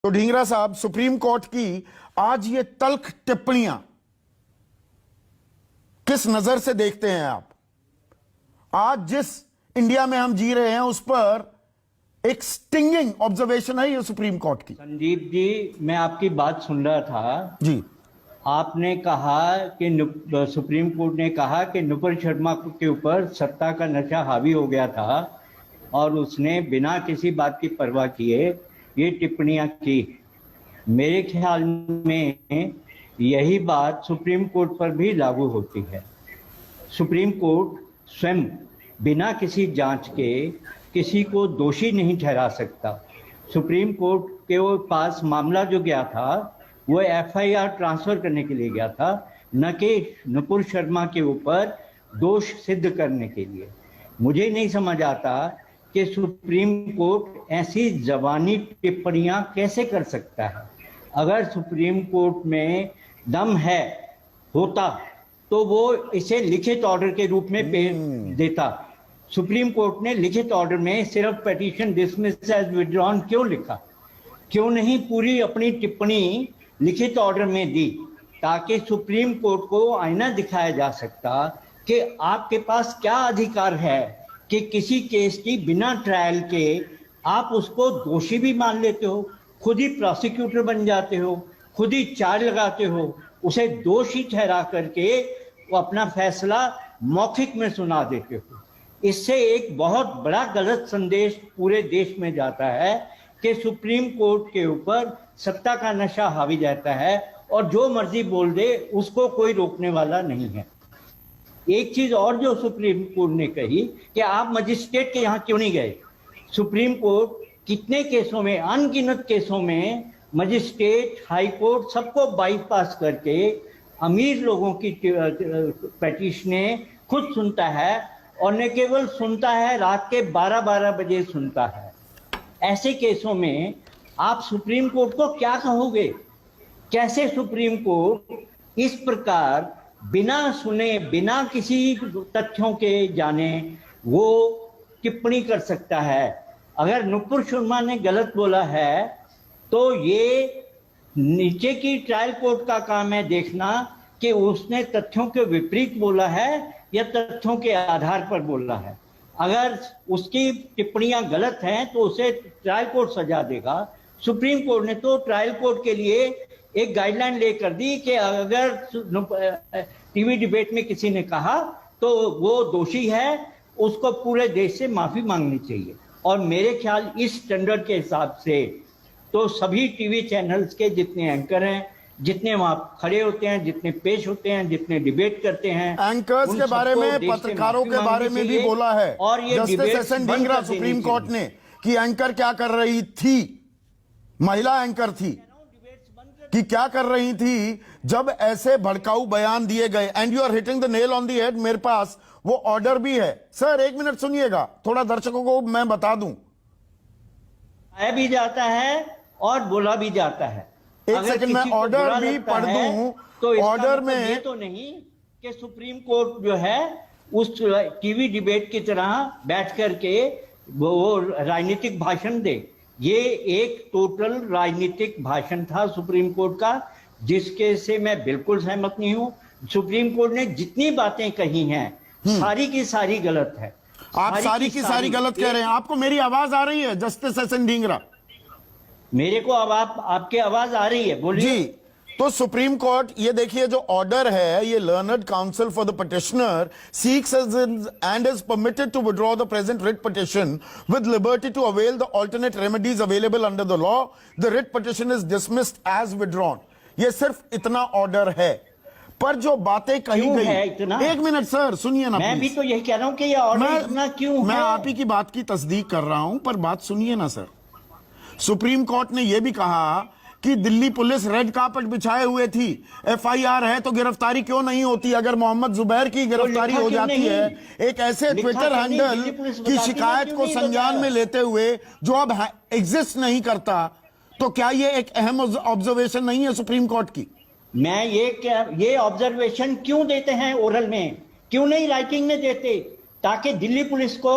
तो ढींगरा साहब, supreme court की आज ये तल्ख टिप्पणियां किस नजर से देखते हैं आप? आज जिस इंडिया में हम जी रहे हैं उस पर एक स्टिंगिंग ऑब्जर्वेशन है ये सुप्रीम कोर्ट की। संदीप जी, मैं आपकी बात सुन रहा था जी। आपने कहा कि सुप्रीम कोर्ट ने कहा कि नुपुर शर्मा के ऊपर सत्ता का नशा हावी हो गया था और उसने बिना किसी बात की परवाह किए ये टिप्पणियां की। मेरे ख्याल में यही बात सुप्रीम कोर्ट पर भी लागू होती है। सुप्रीम कोर्ट स्वयं बिना किसी जांच के किसी को दोषी नहीं ठहरा सकता। सुप्रीम कोर्ट के पास मामला जो गया था वो एफआईआर ट्रांसफर करने के लिए गया था, न कि नुपुर शर्मा के ऊपर दोष सिद्ध करने के लिए। मुझे नहीं समझ आता कि सुप्रीम कोर्ट ऐसी जबानी टिप्पणियां कैसे कर सकता है। अगर सुप्रीम कोर्ट में दम होता तो वो इसे लिखित ऑर्डर के रूप में पेश देता। सुप्रीम कोर्ट ने लिखित ऑर्डर में सिर्फ पिटीशन डिसमिस एज विथड्रॉन क्यों लिखा? क्यों नहीं पूरी अपनी टिप्पणी लिखित ऑर्डर में दी, ताकि सुप्रीम कोर्ट को आईना दिखाया जा सकता कि आपके पास क्या अधिकार है कि किसी केस की बिना ट्रायल के आप उसको दोषी भी मान लेते हो, खुद ही प्रोसिक्यूटर बन जाते हो, खुद ही चार्ज लगाते हो, उसे दोषी ठहरा करके वो अपना फैसला मौखिक में सुना देते हो। इससे एक बहुत बड़ा गलत संदेश पूरे देश में जाता है कि सुप्रीम कोर्ट के ऊपर सत्ता का नशा हावी रहता है और जो मर्जी बोल दे उसको कोई रोकने वाला नहीं है। एक चीज और जो सुप्रीम कोर्ट ने कही कि आप मजिस्ट्रेट के यहाँ क्यों नहीं गए। सुप्रीम कोर्ट कितने केसों में, अनगिनत केसों में मजिस्ट्रेट, हाई कोर्ट सबको बाईपास करके अमीर लोगों की पिटीशनें खुद सुनता है, और न केवल सुनता है, रात के 12-12 बजे सुनता है। ऐसे केसों में आप सुप्रीम कोर्ट को क्या कहोगे? कैसे सुप्रीम कोर्ट इस प्रकार बिना सुने, बिना किसी तथ्यों के जाने वो टिप्पणी कर सकता है? अगर नुपुर शर्मा ने गलत बोला है तो ये नीचे की ट्रायल कोर्ट का काम है देखना कि उसने तथ्यों के विपरीत बोला है या तथ्यों के आधार पर बोला है। अगर उसकी टिप्पणियां गलत हैं तो उसे ट्रायल कोर्ट सजा देगा। सुप्रीम कोर्ट ने तो ट्रायल कोर्ट के लिए एक गाइडलाइन लेकर दी कि अगर टीवी डिबेट में किसी ने कहा तो वो दोषी है, उसको पूरे देश से माफी मांगनी चाहिए। और मेरे ख्याल इस स्टैंडर्ड के हिसाब से तो सभी टीवी चैनल्स के जितने एंकर हैं, जितने वहां खड़े होते हैं, जितने पेश होते हैं, जितने डिबेट करते हैं, एंकर्स के बारे में, पत्रकारों के बारे में भी बोला है और ये Justice S N Dhingra Supreme Court ने कि एंकर क्या कर रही थी, महिला एंकर थी, कि क्या कर रही थी जब ऐसे भड़काऊ बयान दिए गए। And you are hitting the nail on the head. मेरे पास वो ऑर्डर भी है। सर एक मिनट सुनिएगा, थोड़ा दर्शकों को मैं बता दूं। आया भी जाता है और बोला भी जाता है। एक सेकंड में ऑर्डर भी पढ़ दूं तो ऑर्डर में ये तो नहीं कि सुप्रीम कोर्ट जो है उस टीवी डिबेट की तरह बैठ करके वो राजनीतिक भाषण दे। ये एक टोटल राजनीतिक भाषण था सुप्रीम कोर्ट का, जिसके से मैं बिल्कुल सहमत नहीं हूं। सुप्रीम कोर्ट ने जितनी बातें कही हैं सारी की सारी गलत है। आप सारी की सारी गलत कह रहे हैं। आपको मेरी आवाज आ रही है जस्टिस एसएन ढींगरा? मेरे को अब आपकी आवाज आ रही है, बोलिए जी। तो सुप्रीम कोर्ट, ये देखिए जो ऑर्डर है, ये learned counsel for the petitioner seeks and is permitted to withdraw the present writ petition with liberty to avail the alternate remedies available under the law. The writ petition is dismissed as withdrawn. ये सिर्फ इतना order है, पर जो बातें कही गई है इतना? एक मिनट सर सुनिए ना। मैं भी तो यही कह रहा हूं कि ये ऑर्डर इतना क्यों मैं है? आप ही की बात की तस्दीक कर रहा हूं, पर बात सुनिए ना सर। सुप्रीम कोर्ट ने यह भी कहा कि दिल्ली पुलिस रेड कार्पेट बिछाए हुए थी। एफआईआर है तो गिरफ्तारी क्यों नहीं होती? अगर मोहम्मद जुबैर की गिरफ्तारी हो जाती है, एक ऐसे ट्विटर हैंडल की शिकायत को संज्ञान में लेते हुए जो अब एग्जिस्ट नहीं करता, तो क्या ये एक अहम ऑब्जर्वेशन नहीं है सुप्रीम कोर्ट की? मैं ये ऑब्जर्वेशन क्यों देते हैं ओरल में, क्यों नहीं राइटिंग में देते, ताकि दिल्ली पुलिस को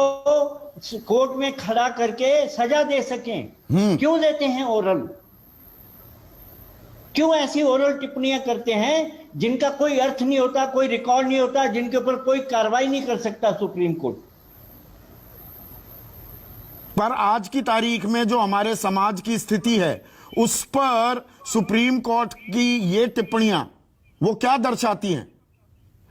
कोर्ट में खड़ा करके सजा दे सकें। क्यों देते हैं ओरल? क्यों ऐसी ओरल टिप्पणियां करते हैं जिनका कोई अर्थ नहीं होता, कोई रिकॉर्ड नहीं होता, जिनके ऊपर कोई कार्रवाई नहीं कर सकता सुप्रीम कोर्ट। पर आज की तारीख में जो हमारे समाज की स्थिति है उस पर सुप्रीम कोर्ट की ये टिप्पणियां वो क्या दर्शाती हैं?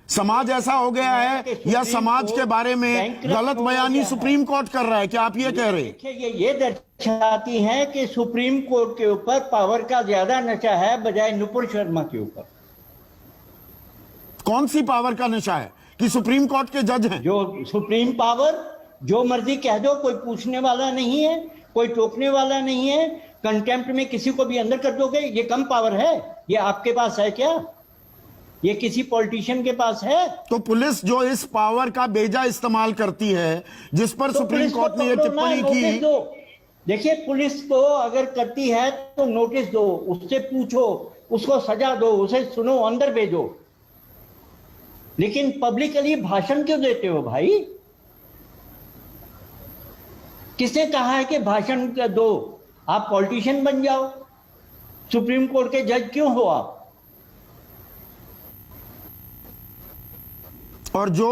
समाज ऐसा हो गया है या समाज के बारे में गलत बयानी सुप्रीम कोर्ट कर रहा है? क्या आप ये कह रहे हैं? देखिए, ये दर्शाती है कि सुप्रीम कोर्ट के ऊपर पावर का ज्यादा नशा है बजाय नुपुर शर्मा के ऊपर। कौन सी पावर का नशा है कि सुप्रीम कोर्ट के जज हैं? जो सुप्रीम पावर, जो मर्जी कह दो, कोई पूछने वाला नहीं है, कोई टोकने वाला नहीं है, कंटेम्प्ट में किसी को भी अंदर कर दोगे, ये कम पावर है? ये आपके पास है क्या? ये किसी पॉलिटिशियन के पास है? तो पुलिस जो इस पावर का बेजा इस्तेमाल करती है, जिस पर तो सुप्रीम कोर्ट ने ये टिप्पणी की, देखिए, पुलिस तो अगर करती है तो नोटिस दो, उससे पूछो, उसको सजा दो, उसे सुनो, अंदर भेजो। लेकिन पब्लिकली भाषण क्यों देते हो भाई? किसने कहा है कि भाषण दो? आप पॉलिटिशियन बन जाओ, सुप्रीम कोर्ट के जज क्यों हो आप? और जो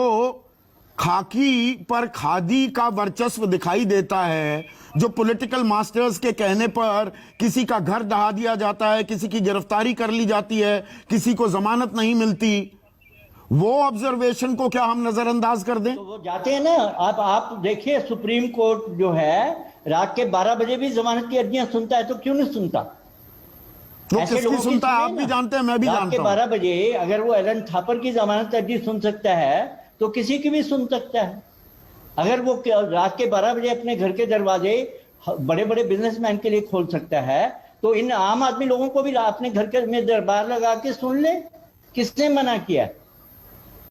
खाकी पर खादी का वर्चस्व दिखाई देता है, जो पॉलिटिकल मास्टर्स के कहने पर किसी का घर दहा दिया जाता है, किसी की गिरफ्तारी कर ली जाती है, किसी को जमानत नहीं मिलती, वो ऑब्जर्वेशन को क्या हम नजरअंदाज कर दें? तो वो जाते हैं ना। आप देखिए, सुप्रीम कोर्ट जो है रात के 12 बजे भी जमानत की अर्जियां सुनता है, तो क्यों नहीं सुनता? वो किसकी सुनता है आप भी जानते हैं, मैं भी जानता हूं। रात के 12 बजे अगर वो एलन थापर की जमानत अर्जी सुन सकता है तो किसी की भी सुन सकता है। अगर वो रात के 12 बजे अपने घर के दरवाजे बड़े बड़े बिजनेसमैन के लिए खोल सकता है, तो इन आम आदमी लोगों को भी अपने घर के में दरबार लगा के सुन ले। किसने मना किया?